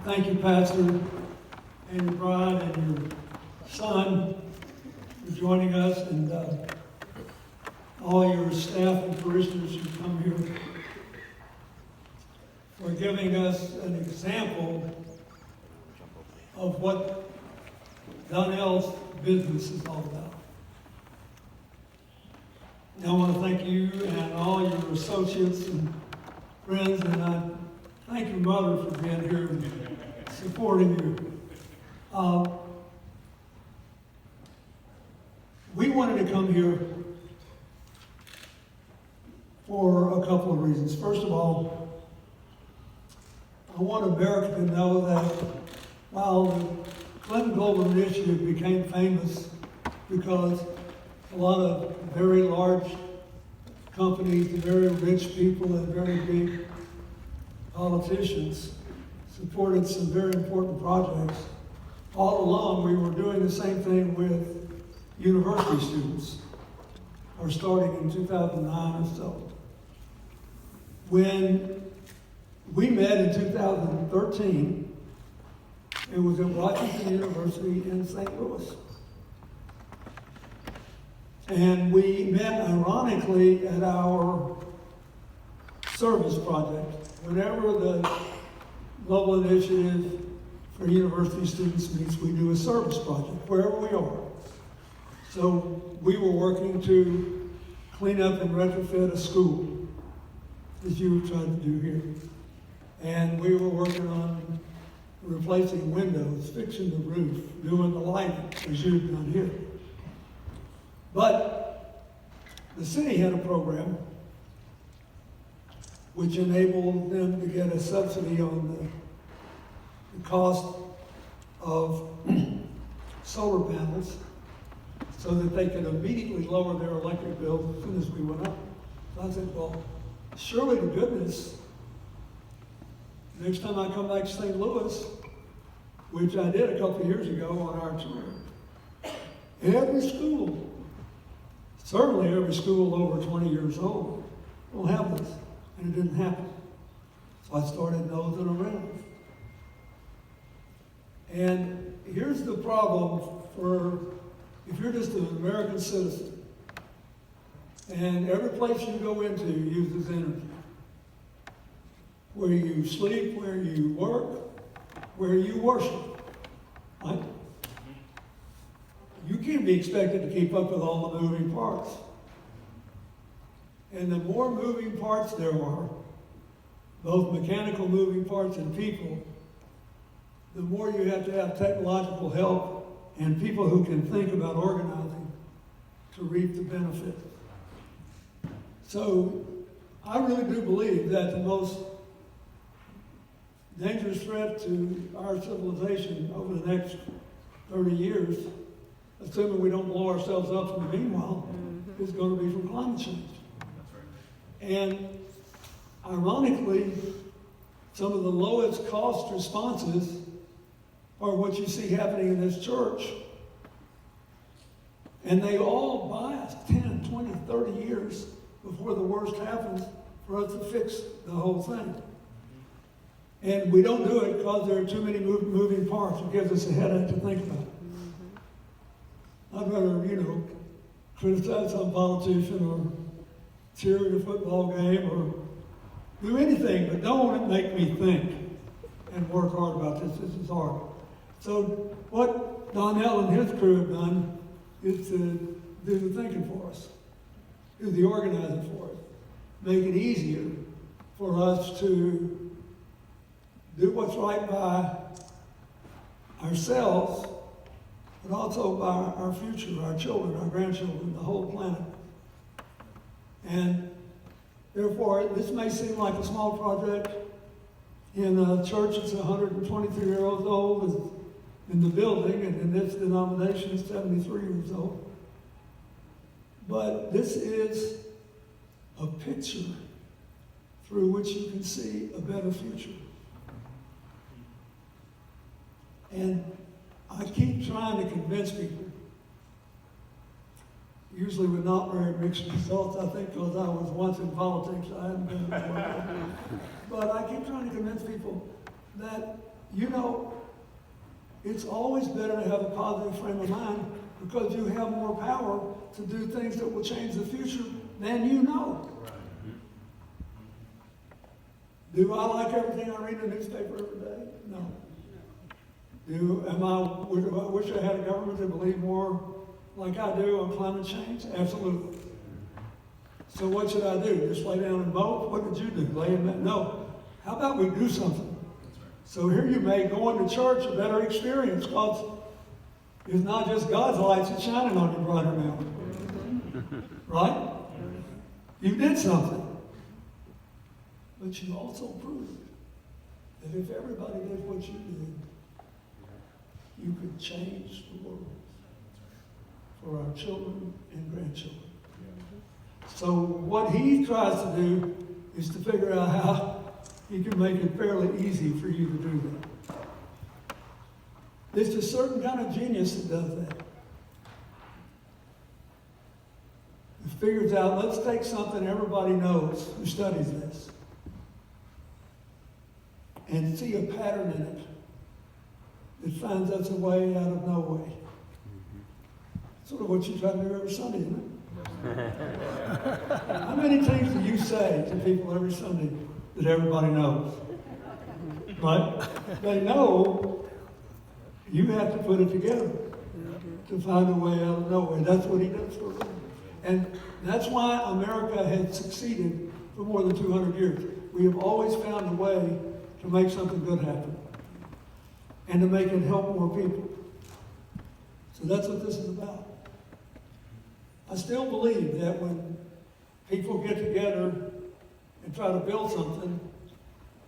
Thank you, Pastor, and your bride and your son for joining us, and all your staff and parishioners who come here for giving us an example of what Donnell's business is all about. I want to thank you and all your associates and friends, and I thank your mother for being here and supporting you. We wanted to come here for a couple of reasons. First of all, I want America to know that while the Clinton Global Initiative became famous because a lot of very large companies, the very rich people, and very big politicians supported some very important projects, all along we were doing the same thing with university students, or starting in 2009 or so. When we met in 2013, it was at Washington University in St. Louis. And we met ironically at our service project. Whenever the Global Initiative for University Students meets, we do a service project, wherever we are. So we were working to clean up and retrofit a school, as you have tried to do here. And we were working on replacing windows, fixing the roof, doing the lighting, as you've done here. But the city had a program which enabled them to get a subsidy on the cost of solar panels so that they could immediately lower their electric bill as soon as we went up. So I said, well, surely to goodness, next time I come back to St. Louis, which I did a couple of years ago on our tour, every school, certainly every school over 20 years old, will have this. And it didn't happen. So I started nosing around. And here's the problem for if you're just an American citizen, and every place you go into uses energy. Where you sleep, where you work, where you worship. Right? You can't be expected to keep up with all the moving parts. And the more moving parts there are, both mechanical moving parts and people, the more you have to have technological help and people who can think about organizing to reap the benefit. So I really do believe that the most dangerous threat to our civilization over the next 30 years, assuming we don't blow ourselves up in the meanwhile, is going to be from climate change. And ironically, some of the lowest cost responses are what you see happening in this church. And they all buy us 10, 20, 30 years before the worst happens for us to fix the whole thing. And we don't do it because there are too many moving parts. It gives us a headache to think about. I'd rather, criticize some politician or cheer at a football game or do anything, but don't make me think and work hard about this. This is hard. So what Donnell and his crew have done is to do the thinking for us, do the organizing for us, make it easier for us to do what's right by ourselves, but also by our future, our children, our grandchildren, the whole planet. And therefore, this may seem like a small project in a church that's 123 years old in the building, and in this denomination is 73 years old. But this is a picture through which you can see a better future. And I keep trying to convince people, usually with not very mixed results, I think because I was once in politics, I hadn't been before. But I keep trying to convince people that you know, it's always better to have a positive frame of mind because you have more power to do things that will change the future than you know. Do I like everything I read in the newspaper every day? No. Would I wish I had a government that believed more like I do on climate change? Absolutely. So what should I do? Just lay down and mope? What did you do? Lay in bed? No. How about we do something? So here you make going to church a better experience because it's not just God's lights that's shining on you brighter now. Right? You did something. But you also proved that if everybody did what you did, you could change the world for our children and grandchildren. So what he tries to do is to figure out how he can make it fairly easy for you to do that. There's a certain kind of genius that does that. It figures out, let's take something everybody knows who studies this and see a pattern in it that finds us a way out of no way. Sort of what you try to do every Sunday, isn't it? How many things do you say to people every Sunday that everybody knows? Right? They know you have to put it together to find a way out of no way. That's what he does for us. And that's why America has succeeded for more than 200 years. We have always found a way to make something good happen and to make it help more people. So that's what this is about. I still believe that when people get together and try to build something,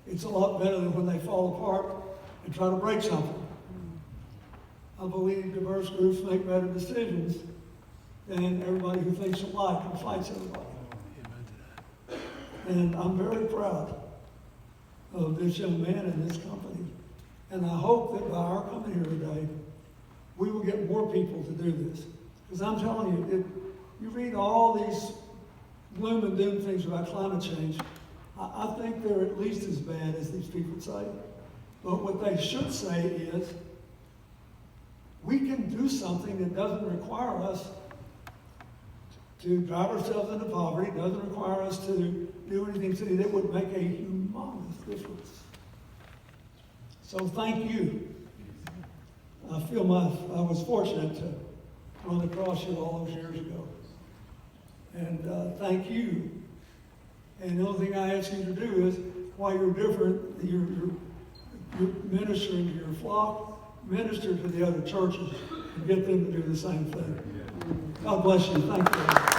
it's a lot better than when they fall apart and try to break something. I believe diverse groups make better decisions than everybody who thinks alike and fights everybody. And I'm very proud of this young man and this company. And I hope that by our coming here today, we will get more people to do this. Because I'm telling you, you read all these gloom and doom things about climate change, I think they're at least as bad as these people say. But what they should say is, we can do something that doesn't require us to drive ourselves into poverty, doesn't require us to do anything that would make a humongous difference. So thank you. I feel I was fortunate to run across you all those years ago. And thank you. And the only thing I ask you to do is, while you're different, you're ministering to your flock, minister to the other churches, and get them to do the same thing. God bless you. Thank you.